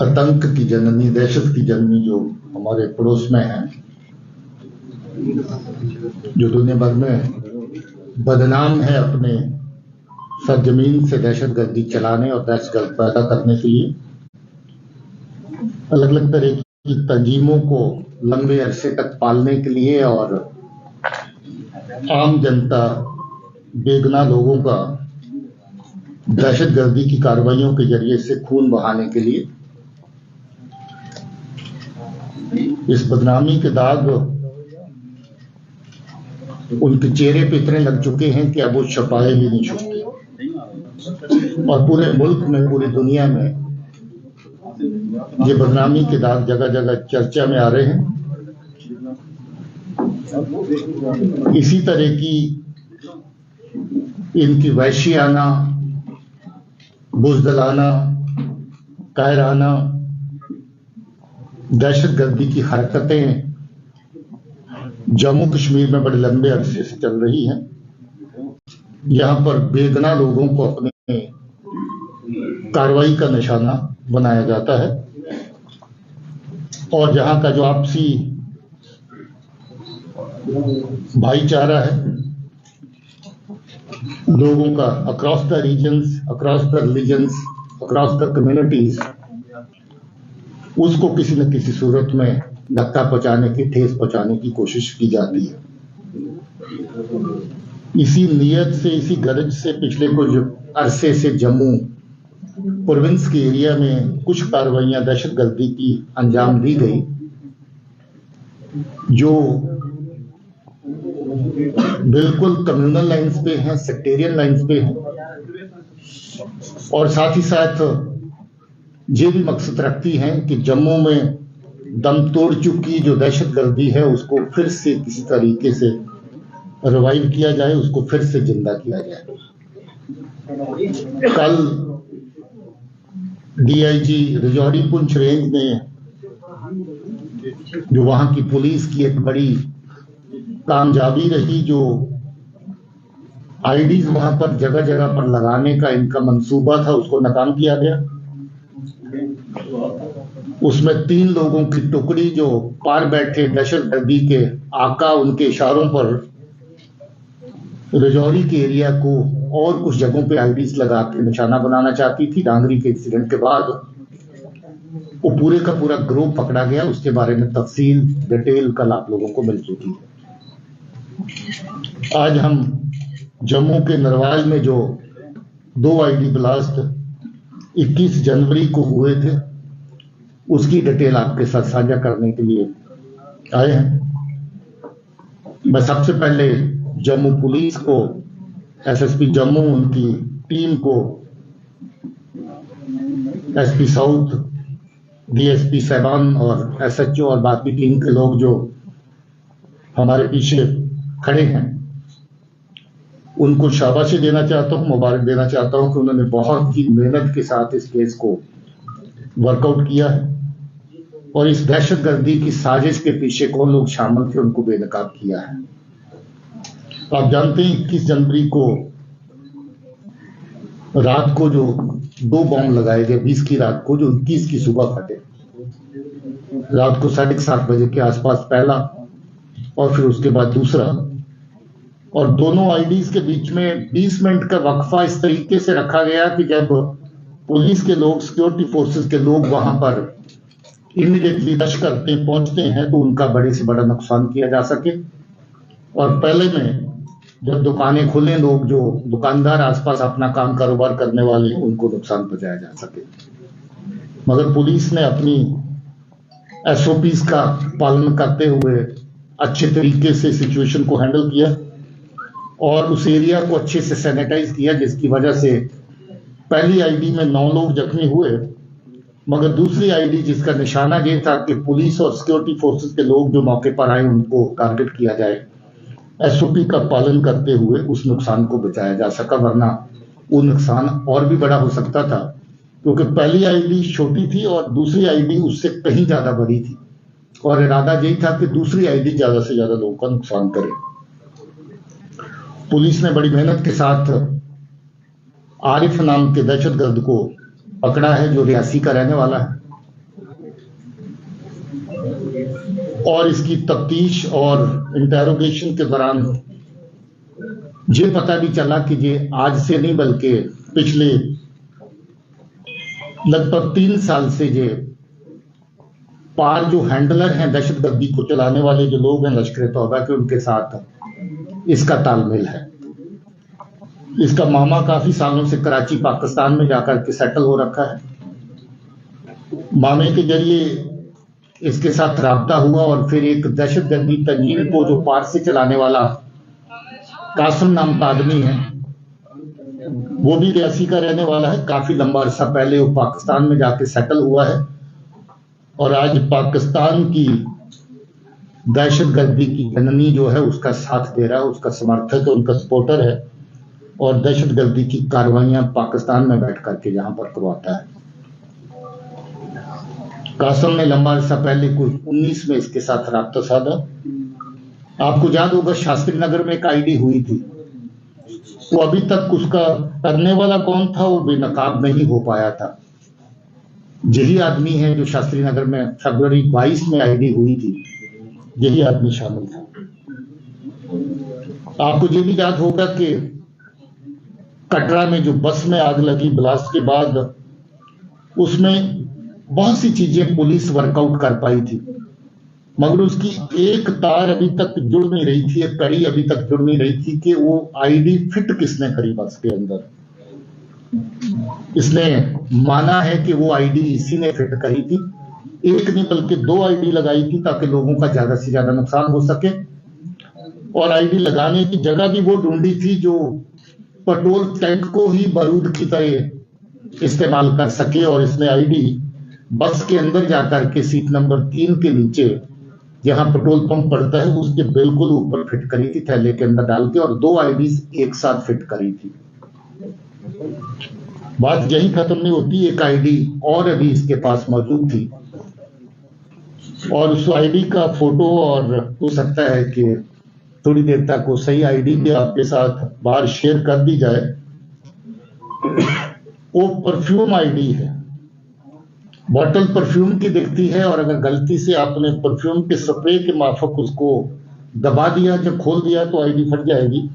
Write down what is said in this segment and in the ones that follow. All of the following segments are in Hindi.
आतंक की जननी, दहशत की जननी जो हमारे पड़ोस में है, जो दुनिया भर में बदनाम है अपने सरजमीन से दहशतगर्दी चलाने और दहशतगर्द पैदा करने के लिए, अलग अलग तरह की तंजीमों को लंबे अरसे तक पालने के लिए और आम जनता, बेगुनाह लोगों का दहशतगर्दी की कार्रवाइयों के जरिए से खून बहाने के लिए इस बदनामी के दाग उनके चेहरे पे इतने लग चुके हैं कि अब वो छुपाए भी नहीं छुपते। और पूरे मुल्क में, पूरी दुनिया में ये बदनामी के दाग जगह जगह चर्चा में आ रहे हैं। इसी तरह की इनकी वहशियाना, बुज़दिलाना, कायराना दहशतगर्दी की हरकतें जम्मू कश्मीर में बड़े लंबे अरसे से चल रही हैं। यहाँ पर बेगुनाह लोगों को अपने कार्रवाई का निशाना बनाया जाता है और जहाँ का जो आपसी भाईचारा है लोगों का across the regions, across the religions, across the communities, उसको किसी न किसी सूरत में धक्का पहुंचाने की, ठेस पहुंचाने की कोशिश की जाती है। इसी नीयत से, इसी गरज से पिछले कुछ अरसे से जम्मू प्रोविंस के एरिया में कुछ कार्रवाइयां दहशतगर्दी की अंजाम दी गई, जो बिल्कुल कम्युनल लाइंस पे हैं, सेक्टेरियन लाइंस पे हैं और साथ ही साथ ये भी मकसद रखती हैं कि जम्मू में दम तोड़ चुकी जो दहशतगर्दी है उसको फिर से किसी तरीके से रिवाइव किया जाए, उसको फिर से जिंदा किया जाए। कल डीआईजी राजौरी पुंछ रेंज ने, जो वहां की पुलिस की एक बड़ी कामयाबी रही, जो आईडीज वहां पर जगह जगह पर लगाने का इनका मंसूबा था, उसको नाकाम किया गया। उसमें 3 लोगों की टुकड़ी जो पार बैठे दहशतगर्दी के आका, उनके इशारों पर राजौरी के एरिया को और कुछ जगहों पे आईडीज लगा के निशाना बनाना चाहती थी। डांगरी के इंसिडेंट के बाद वो पूरे का पूरा ग्रुप पकड़ा गया। उसके बारे में तफसील, डिटेल कल आप लोगों को मिल चुकी है। आज हम जम्मू के नरवाल में जो 2 आईडी ब्लास्ट 21 जनवरी को हुए थे, उसकी डिटेल आपके साथ साझा करने के लिए आए हैं। मैं सबसे पहले जम्मू पुलिस को, एसएसपी जम्मू, उनकी टीम को, एसपी साउथ, डीएसपी साहबान और एसएचओ और बाकी टीम के लोग जो हमारे पीछे खड़े हैं, उनको शाबाशी देना चाहता हूं, मुबारक देना चाहता हूं कि उन्होंने बहुत ही मेहनत के साथ इस केस को वर्कआउट किया है और इस दहशतगर्दी की साजिश के पीछे कौन लोग शामिल थे उनको बेनकाब किया है। आप जानते हैं 21 जनवरी को रात को जो 2 बॉम्ब लगाए गए, 20 की रात को, जो 21 की सुबह फटे। रात को 7:30 बजे के आसपास पहला और फिर उसके बाद दूसरा, और दोनों आईडीज के बीच में 20 मिनट का वक्फा इस तरीके से रखा गया कि जब पुलिस के लोग, सिक्योरिटी फोर्सेस के लोग वहां पर इमीडिएटली रश करते पहुंचते हैं तो उनका बड़े से बड़ा नुकसान किया जा सके। और पहले में जब दुकानें खुले, लोग जो दुकानदार आसपास अपना काम कारोबार करने वाले हैं, उनको नुकसान पहुंचाया जा सके। मगर पुलिस ने अपनी एसओपीज का पालन करते हुए अच्छे तरीके से सिचुएशन को हैंडल किया और उस एरिया को अच्छे से सैनिटाइज किया, जिसकी वजह से पहली आईडी में 9 लोग जख्मी हुए, मगर दूसरी आईडी जिसका निशाना ये था कि पुलिस और सिक्योरिटी फोर्सेस के लोग जो मौके पर आए उनको टारगेट किया जाए, एसओपी का पालन करते हुए उस नुकसान को बचाया जा सका, वरना वो नुकसान और भी बड़ा हो सकता था, क्योंकि पहली आईडी छोटी थी और दूसरी आईडी उससे कहीं ज्यादा बड़ी थी और इरादा यही था कि दूसरी आईडी ज्यादा से ज्यादा लोगों का नुकसान करे। पुलिस ने बड़ी मेहनत के साथ आरिफ नाम के दहशतगर्द को पकड़ा है, जो रियासी का रहने वाला है और इसकी तफ्तीश और इंटेरोगेशन के दौरान ये पता भी चला कि ये आज से नहीं बल्कि पिछले लगभग 3 साल से ये पार जो हैंडलर हैं दहशतगर्दी को चलाने वाले जो लोग हैं लश्कर तौबा के, उनके साथ इसका तालमेल है। इसका मामा काफी सालों से कराची पाकिस्तान में जाकर के सेटल हो रखा है। मामे के जरिए इसके साथ राब्ता हुआ और फिर एक दहशतगर्दी तंजीम को जो पार से चलाने वाला कासिम नाम का आदमी है, वो भी रियासी का रहने वाला है। काफी लंबा अरसा पहले वो पाकिस्तान में जाके सेटल हुआ है और आज पाकिस्तान की दहशतगर्दी की जननी जो है उसका साथ दे रहा है, उसका समर्थक है, उनका सपोर्टर है और दहशतगर्दी की कार्रवाइयां पाकिस्तान में बैठ करके यहां पर करवाता है। कासिम ने लंबा अरसा पहले कुछ 19 में इसके साथ राब्ता साधा। आपको याद होगा शास्त्री नगर में एक आईडी हुई थी, वो अभी तक उसका करने वाला कौन था वो बेनकाब नहीं हो पाया था। यही आदमी है जो शास्त्री नगर में फरवरी 22 में आईडी हुई थी, यही आदमी शामिल था। आपको ये भी याद होगा कि कटरा में जो बस में आग लगी ब्लास्ट के बाद, उसमें बहुत सी चीजें पुलिस वर्कआउट कर पाई थी, मगर उसकी एक तार अभी तक जुड़ नहीं रही थी, एक कड़ी अभी तक जुड़ नहीं रही थी कि वो आईडी फिट किसने करी बस के अंदर। इसने माना है कि वो आईडी इसी ने फिट करी थी, एक नहीं बल्कि 2 आईडी लगाई थी ताकि लोगों का ज्यादा से ज्यादा नुकसान हो सके। और आईडी लगाने की जगह भी वो ढूंढी थी जो पेट्रोल टैंक को ही बारूद की तरह इस्तेमाल कर सके। और इसने आईडी बस के अंदर जाकर के सीट नंबर 3 के नीचे जहां पेट्रोल पंप पड़ता है उसके बिल्कुल ऊपर फिट करी थी, थैले के अंदर डाल के, और 2 आईडीज एक साथ फिट करी थी। बात यही खत्म नहीं होती, एक आईडी और अभी इसके पास मौजूद थी और उस आईडी का फोटो और हो सकता है कि थोड़ी देर तक वो सही आईडी भी आपके साथ बाहर शेयर कर दी जाए। वो परफ्यूम आईडी है, बॉटल परफ्यूम की दिखती है और अगर गलती से आपने परफ्यूम के स्प्रे के माफक उसको दबा दिया, जब खोल दिया तो आईडी फट जाएगी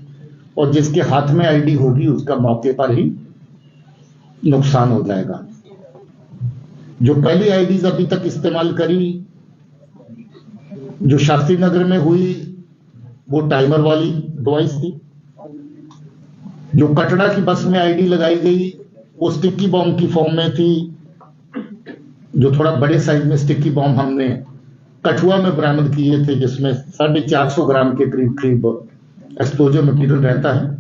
और जिसके हाथ में आईडी होगी उसका मौके पर ही नुकसान हो जाएगा। जो पहली आईडीज अभी तक इस्तेमाल करी जो शास्त्री नगर में हुई वो टाइमर वाली डिवाइस थी। जो कटरा की बस में आईडी लगाई गई वो स्टिकी बॉम्ब की फॉर्म में थी, जो थोड़ा बड़े साइज में स्टिकी बॉम्ब हमने कठुआ में बरामद किए थे, जिसमें 450 ग्राम के करीब करीब एक्सप्लोजिव मटेरियल रहता है।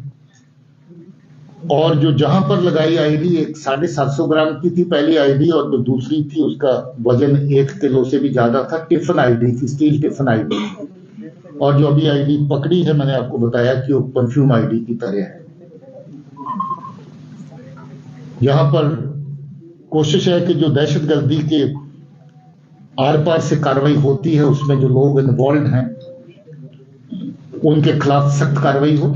और जो जहां पर लगाई आईडी एक 750 ग्राम की थी पहली आईडी, और जो दूसरी थी उसका वजन 1 किलो से भी ज्यादा था। टिफिन आईडी थी, स्टील टिफिन आईडी। और जो अभी आईडी पकड़ी है मैंने आपको बताया कि वो परफ्यूम आईडी की तरह है। यहां पर कोशिश है कि जो दहशतगर्दी के आर पार से कार्रवाई होती है उसमें जो लोग इन्वॉल्व हैं उनके खिलाफ सख्त कार्रवाई हो।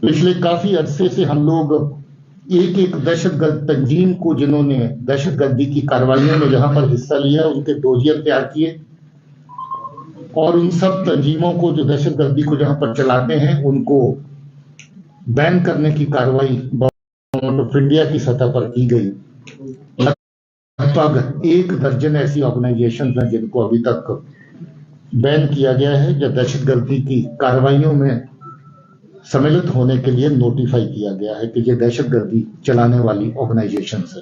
पिछले काफी अरसे से हम लोग एक एक दहशतगर्द तंजीम को जिन्होंने दहशतगर्दी की कार्रवाइयों में जहां पर हिस्सा लिया उनके डोजियर तैयार किए और उन सब तंजीमों को जो दहशतगर्दी को जहां पर चलाते हैं उनको बैन करने की कार्रवाई गवर्नमेंट ऑफ इंडिया की सतह पर की गई। लगभग 1 दर्जन ऐसी ऑर्गेनाइजेशन हैं जिनको अभी तक बैन किया गया है, जो दहशतगर्दी की कार्रवाइयों में सम्मिलित होने के लिए नोटिफाई किया गया है कि ये दहशतगर्दी चलाने वाली ऑर्गेनाइजेशन है।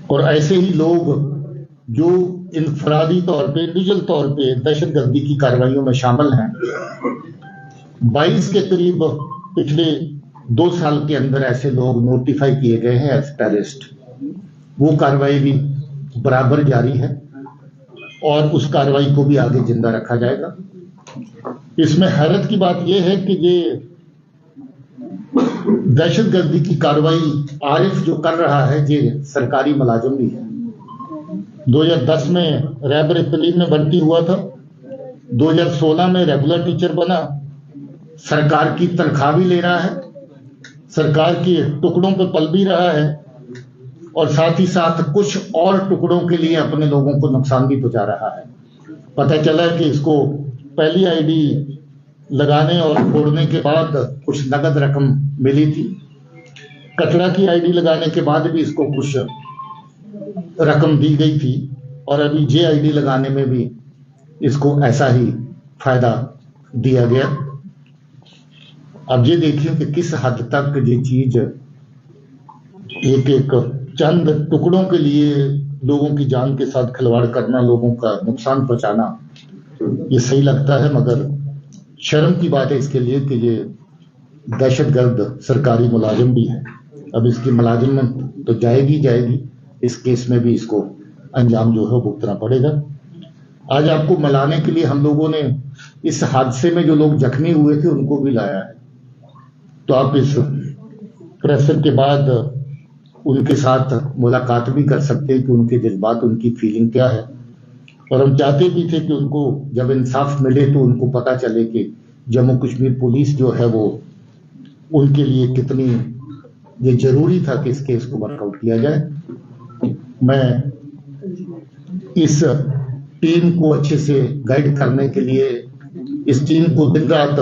और ऐसे ही लोग जो इनफरादी तौर पे, इंडिविजुअल तौर पे दहशतगर्दी की कार्रवाइयों में शामिल हैं, 22 के करीब पिछले 2 साल के अंदर ऐसे लोग नोटिफाई किए गए हैं एज टेररिस्ट। वो कार्रवाई भी बराबर जारी है और उस कार्रवाई को भी आगे जिंदा रखा जाएगा। इसमें हैरत की बात यह है कि ये दहशतगर्दी की कार्रवाई आरिफ जो कर रहा है ये सरकारी मुलाजिम भी है। 2010 में रैबर तलीम में भर्ती हुआ था, 2016 में रेगुलर टीचर बना, सरकार की तनख्वाह भी ले रहा है, सरकार के टुकड़ों पे पल भी रहा है और साथ ही साथ कुछ और टुकड़ों के लिए अपने लोगों को नुकसान भी पहुंचा रहा है। पता चला कि इसको पहली आईडी लगाने और फोड़ने के बाद कुछ नगद रकम मिली थी। कटरा की आईडी लगाने के बाद भी इसको कुछ रकम दी गई थी और अभी जे आईडी लगाने में भी इसको ऐसा ही फायदा दिया गया। अब ये देखिए कि किस हद तक ये चीज एक एक चंद टुकड़ों के लिए लोगों की जान के साथ खिलवाड़ करना, लोगों का नुकसान पहुंचाना, ये सही लगता है। मगर शर्म की बात है इसके लिए कि ये दहशतगर्द सरकारी मुलाजिम भी है। अब इसकी मुलाजिमत तो जाएगी, इस केस में भी इसको अंजाम जो है भुगतना पड़ेगा। आज आपको मनाने के लिए हम लोगों ने इस हादसे में जो लोग जख्मी हुए थे उनको भी लाया है, तो आप इस प्रेशर के बाद उनके साथ मुलाकात भी कर सकते हैं कि उनके जज्बात, उनकी फीलिंग क्या है। और हम चाहते भी थे कि उनको जब इंसाफ मिले तो उनको पता चले कि जम्मू कश्मीर पुलिस जो है वो उनके लिए कितनी ये जरूरी था कि इस केस को वर्कआउट किया जाए। मैं इस टीम को अच्छे से गाइड करने के लिए, इस टीम को दिन रात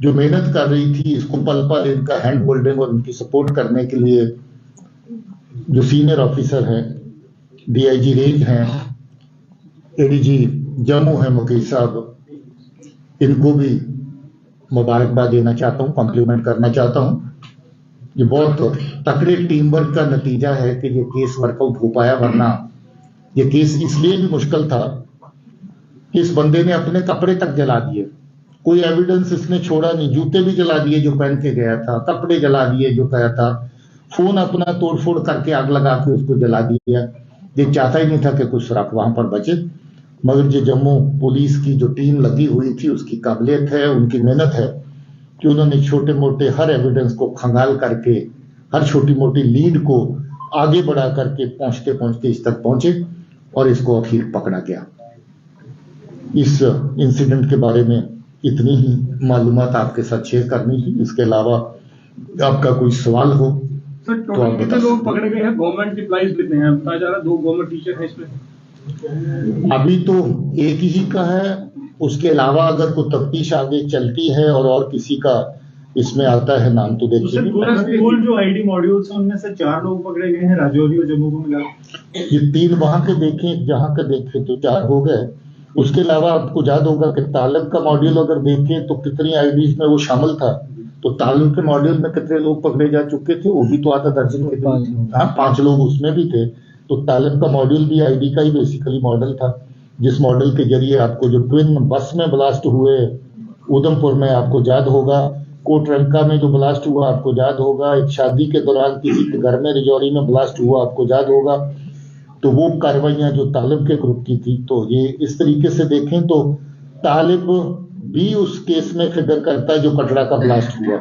जो मेहनत कर रही थी, इसको पल पल इनका हैंड होल्डिंग और उनकी सपोर्ट करने के लिए जो सीनियर ऑफिसर हैं, डीआईजी रेंज हैं, एडीजी जम्मू है मुकेश साहब, इनको भी मुबारकबाद देना चाहता हूँ, कॉम्प्लीमेंट करना चाहता हूँ। ये बहुत तकड़े टीम वर्क का नतीजा है कि ये केस वर्कआउट हो पाया, वरना ये केस इसलिए भी मुश्किल था कि इस बंदे ने अपने कपड़े तक जला दिए, कोई एविडेंस इसने छोड़ा नहीं। जूते भी जला दिए जो पहन के गया था, कपड़े जला दिए जो गया था, फोन अपना तोड़फोड़ करके आग लगा के उसको जला दिया। ये चाहता ही नहीं था कि कुछ सुराग वहां पर बचे। मगर जो जम्मू पुलिस की जो टीम लगी हुई थी, उसकी काबिलियत है, उनकी मेहनत है कि उन्होंने छोटे मोटे हर एविडेंस को खंगाल करके, हर छोटी मोटी लीड को आगे बढ़ा करके पहुंचते पहुंचते इस तक पहुंचे और इसको आखिर पकड़ा गया। इस इंसिडेंट के बारे में इतनी ही मालूमात आपके साथ शेयर करनी थी। इसके अलावा आपका कोई सवाल हो तो आप बता। लोग पकड़े गए हैं, गवर्नमेंट एम्प्लॉइज कितने हैं बताया जा रहा है? 2 गवर्नमेंट टीचर हैं इसमें। अभी तो एक ही का है, उसके अलावा अगर कोई तफ्तीश आगे चलती है और किसी का इसमें आता है नाम तो देखिए। स्कूल जो आईडी मॉड्यूल्स हैं उनमें से 4 लोग पकड़े गए हैं, राजौरी और जम्मू को मिला। ये 3 वहां के देखें, जहां के देखें तो 4 हो गए। उसके अलावा आपको याद होगा कि तालब का मॉड्यूल अगर देखें तो कितनी आईडीज में वो शामिल था, तो तालब के मॉड्यूल में कितने लोग पकड़े जा चुके थे, वो भी तो आधा दर्जन के 5 लोग उसमें भी थे। तो तालब का मॉड्यूल भी आईडी का ही बेसिकली मॉडल था, जिस मॉडल के जरिए आपको जो ट्विन बस में ब्लास्ट हुए उधमपुर में आपको याद होगा, कोटरंका में जो ब्लास्ट हुआ आपको याद होगा, एक शादी के दौरान किसी के घर में रिजौरी में ब्लास्ट हुआ आपको याद होगा। तो वो कार्रवाइयां जो तालिब के ग्रुप की थी, तो ये इस तरीके से देखें तो तालिब भी उस केस में फिगर करता है जो कटरा का ब्लास्ट हुआ,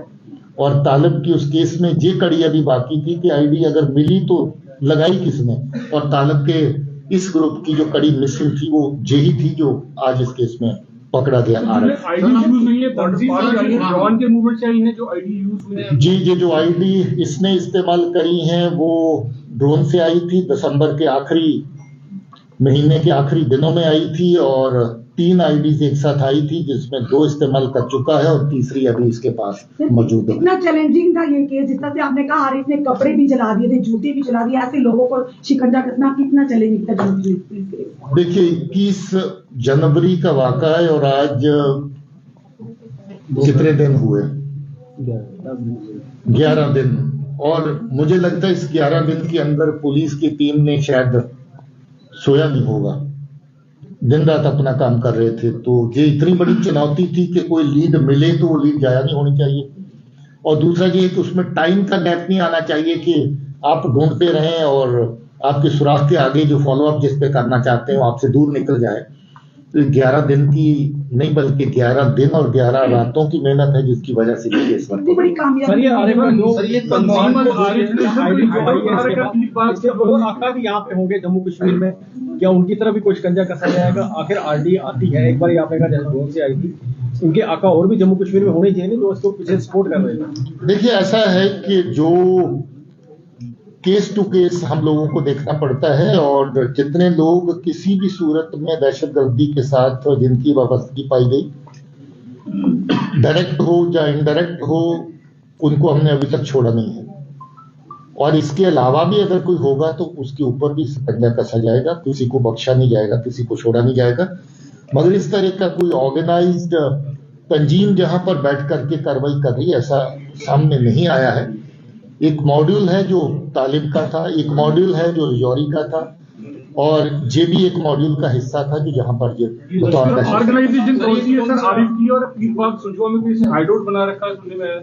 और तालिब की उस केस में ये कड़ी अभी बाकी थी कि आईडी अगर मिली तो लगाई किसने, और तालिब के इस ग्रुप की जो कड़ी मिसिंग थी वो यही थी जो आज इस केस में पकड़ा गया। जी, ये जो आईडी इसने इस्तेमाल करी है वो ड्रोन से आई थी, दिसंबर के आखिरी महीने के आखिरी दिनों में आई थी, और 3 आईडीज एक साथ आई थी जिसमें 2 इस्तेमाल कर चुका है और तीसरी अभी इसके पास मौजूद है। इतना चैलेंजिंग था ये केस, जितना से आपने कहा आरिफ ने कपड़े भी जला दिए थे, जूते भी जला दिए, ऐसे लोगों को शिकंजा कसना कितना चैलेंजिंग था। देखिए 21 जनवरी का वाक़ा है और आज कितने दिन हुए? 11 दिन। और मुझे लगता है इस 11 दिन के अंदर पुलिस की टीम ने शायद सोया नहीं होगा, दिन रात अपना काम कर रहे थे। तो ये इतनी बड़ी चुनौती थी कि कोई लीड मिले तो वो लीड जाया नहीं होनी चाहिए, और दूसरा ये कि उसमें टाइम का गैप नहीं आना चाहिए कि आप ढूंढते रहें और आपके सुराग के आगे जो फॉलोअप जिस पे करना चाहते हैं वो आपसे दूर निकल जाए। तो 11 दिन की नहीं बल्कि 11 दिन और 11 रातों की मेहनत है जिसकी वजह से ये केस बन बड़ी कामयाबी। आका भी यहाँ पे होंगे जम्मू कश्मीर में, क्या उनकी तरफ भी कुछ कंजा कसा जाएगा? आखिर आरडी आती है, एक बार आपने कहा जैसे ड्रोन से आई थी, उनके आका और भी जम्मू कश्मीर में होने चाहिए जो उसको पीछे सपोर्ट कर रहे हैं। देखिए ऐसा है कि जो केस टू केस हम लोगों को देखना पड़ता है, और जितने लोग किसी भी सूरत में दहशतगर्दी के साथ जिनकी वाबस्तगी पाई गई, डायरेक्ट हो या इनडायरेक्ट हो, उनको हमने अभी तक छोड़ा नहीं है। और इसके अलावा भी अगर कोई होगा तो उसके ऊपर भी शिकंजा कसा जाएगा, किसी को बख्शा नहीं जाएगा, किसी को छोड़ा नहीं जाएगा। मगर इस तरह का कोई ऑर्गेनाइज्ड तंजीम जहां पर बैठ करके कार्रवाई कर रही है, ऐसा सामने नहीं आया है। एक मॉड्यूल है जो तालिब का था, एक मॉड्यूल है जो रजौरी का था, और ये भी एक मॉड्यूल का हिस्सा था जो जहां पर ऑर्गेनाइजेशन कौन सी है सर? आरिफ की और पीर बाग सुजवा में कोई हाइडआउट बना रखा है सुनने में आया?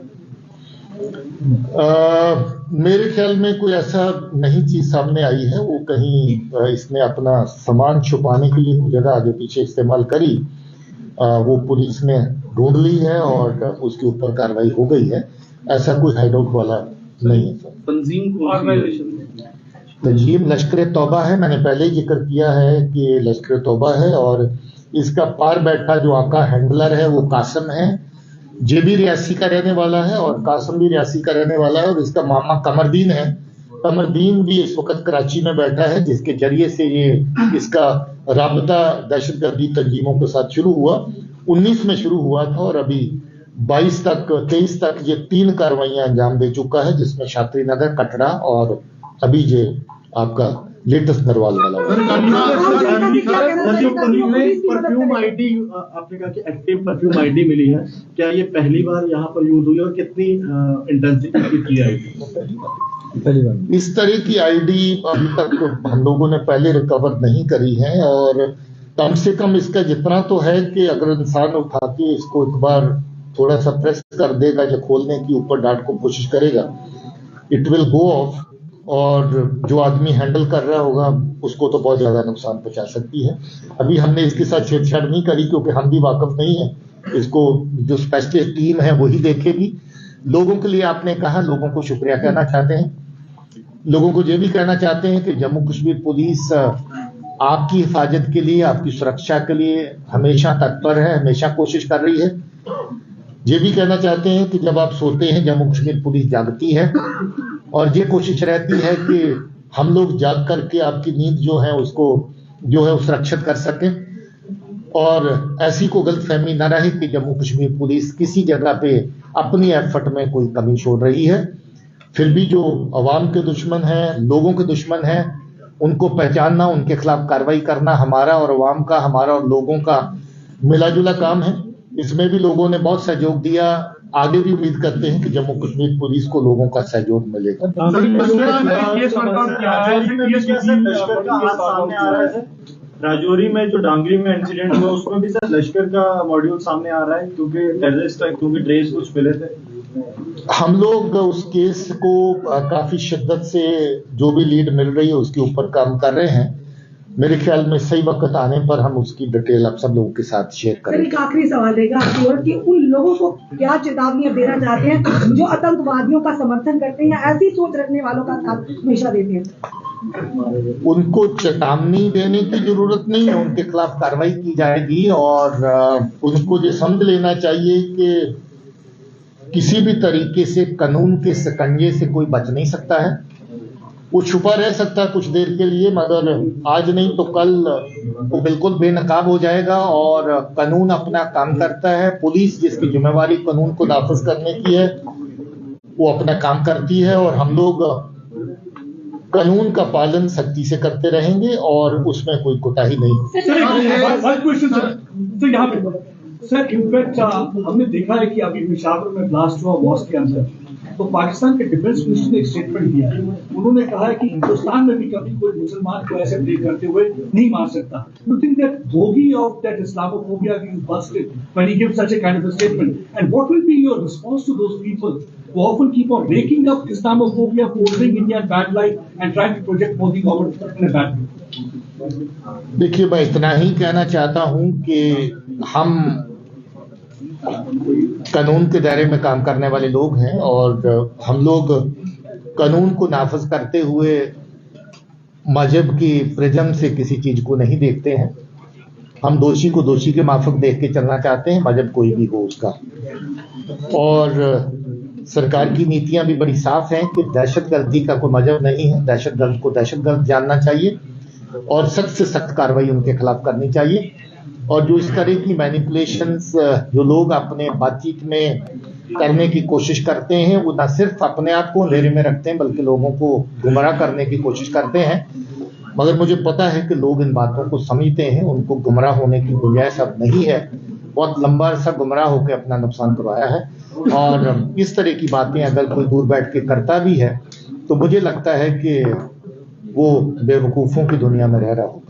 मेरे ख्याल में कोई ऐसा नई चीज सामने आई है। वो कहीं इसने अपना सामान छुपाने के लिए कोई जगह आगे पीछे इस्तेमाल करी, वो पुलिस ने ढूंढ ली है और उसके ऊपर कार्रवाई हो गई है। ऐसा कोई हाइडआउट वाला नहीं है सर। तंजीम लश्कर तौबा है, मैंने पहले ही जिक्र किया है कि लश्कर तौबा है, और इसका पार बैठा जो आका हैंडलर है वो कासिम है। जे भी रियासी का रहने वाला है और कासिम भी रियासी का रहने वाला है, और इसका मामा कमरदीन है। कमरदीन भी इस वक्त कराची में बैठा है, जिसके जरिए से ये इसका राबता दहशतगर्दी तंजीमों के साथ शुरू हुआ। 19 में शुरू हुआ था और अभी 23 तक ये 3 कार्रवाइयां अंजाम दे चुका है, जिसमें शात्री नगर, कटरा और अभी ये आपका लेटेस्ट नरवाल वाला। परफ्यूम आईडी आपने कहा कि एक्टिव परफ्यूम आईडी मिली है, क्या ये पहली बार यहाँ पर यूज हुई और कितनी इंटेंसिटी की आईडी? इस तरह की आईडी अभी तक हम लोगों ने पहले रिकवर नहीं करी है, और कम से कम इसका जितना तो है कि अगर इंसान उठा के इसको एक बार थोड़ा सा प्रेस कर देगा या खोलने की ऊपर डांट को कोशिश करेगा, इट विल गो ऑफ, और जो आदमी हैंडल कर रहा होगा उसको तो बहुत ज्यादा नुकसान पहुंचा सकती है। अभी हमने इसके साथ छेड़छाड़ नहीं करी क्योंकि हम भी वाकिफ नहीं है, इसको जो स्पेशलिस्ट टीम है वही देखेगी। लोगों के लिए आपने कहा, लोगों को शुक्रिया कहना चाहते हैं। लोगों को ये भी कहना चाहते हैं कि जम्मू कश्मीर पुलिस आपकी हिफाजत के लिए, आपकी सुरक्षा के लिए हमेशा तत्पर है, हमेशा कोशिश कर रही है। ये भी कहना चाहते हैं कि जब आप सोते हैं जम्मू कश्मीर पुलिस जागती है, और ये कोशिश रहती है कि हम लोग जाग करके आपकी नींद जो है उसको जो है सुरक्षित कर सकें, और ऐसी को गलतफहमी न रहे कि जम्मू कश्मीर पुलिस किसी जगह पे अपनी एफर्ट में कोई कमी छोड़ रही है। फिर भी जो अवाम के दुश्मन हैं, लोगों के दुश्मन हैं, उनको पहचानना, उनके खिलाफ कार्रवाई करना हमारा और अवाम का, हमारा और लोगों का मिलाजुला काम है। इसमें भी लोगों ने बहुत सहयोग दिया। आगे भी उम्मीद करते हैं कि जम्मू कश्मीर पुलिस को लोगों का सहयोग मिलेगा। राजौरी में जो डांगरी में इंसिडेंट हुआ उसमें भी सर लश्कर का मॉड्यूल सामने आ रहा है, क्योंकि टेररिस्ट क्योंकि ट्रेस कुछ मिले थे। हम लोग उस केस को काफी शिद्दत से जो भी लीड मिल रही है उसके ऊपर काम कर रहे हैं। मेरे ख्याल में सही वक्त आने पर हम उसकी डिटेल आप सब लोगों के साथ शेयर करेंगे। एक आखिरी सवाल रहेगा आपकी ओर कि उन लोगों को क्या चेतावनियां देना चाहते हैं जो आतंकवादियों का समर्थन करते हैं, ऐसी सोच रखने वालों का साथ हमेशा देते हैं? उनको चेतावनी देने की जरूरत नहीं है, उनके खिलाफ कार्रवाई की जाएगी, और उनको ये समझ लेना चाहिए कि किसी भी तरीके से कानून के शिकंजे से कोई बच नहीं सकता है। वो छुपा रह सकता है कुछ देर के लिए, मगर आज नहीं तो कल वो बिल्कुल बेनकाब हो जाएगा, और कानून अपना काम करता है। पुलिस जिसकी जिम्मेवारी कानून को नाफिज करने की है वो अपना काम करती है, और हम लोग कानून का पालन सख्ती से करते रहेंगे और उसमें कोई कोताही नहीं। सर इनफैक्ट हमने देखा है कि अभी पेशावर में ब्लास्ट हुआ मॉस्क के अंदर, तो पाकिस्तान के डिफेंस मिनिस्टर ने एक स्टेटमेंट दिया है। उन्होंने कहा है कि हिंदुस्तान में भी कभी कोई मुसलमान को ऐसे ट्रीट करते हुए नहीं मार सकता। You think that bogey of that Islamophobia is busted when he gives such a kind of a statement? And what will be your response to those people who often keep on raking up Islamophobia, portraying India in bad light and trying to project Modi government in a bad way? देखिए, मैं इतना ही कहना चाहता हूं कि हम कानून के दायरे में काम करने वाले लोग हैं, और हम लोग कानून को नाफिज करते हुए मजहब की प्रिज्म से किसी चीज को नहीं देखते हैं। हम दोषी को दोषी के माफिक देख के चलना चाहते हैं, मजहब कोई भी हो उसका। और सरकार की नीतियां भी बड़ी साफ हैं कि दहशतगर्दी का कोई मजहब नहीं है, दहशतगर्द को दहशतगर्द जानना चाहिए और सख्त से सख्त कार्रवाई उनके खिलाफ करनी चाहिए। और जो इस तरह की मैनिपुलेशंस जो लोग अपने बातचीत में करने की कोशिश करते हैं, वो न सिर्फ अपने आप को अंधेरे में रखते हैं बल्कि लोगों को गुमराह करने की कोशिश करते हैं। मगर मुझे पता है कि लोग इन बातों को समझते हैं, उनको गुमराह होने की गुंजाइश अब नहीं है। बहुत लंबा अरसा गुमराह होकर अपना नुकसान करवाया है और इस तरह की बातें अगर कोई दूर बैठ के करता भी है तो मुझे लगता है कि वो बेवकूफ़ों की दुनिया में रह रहा हो।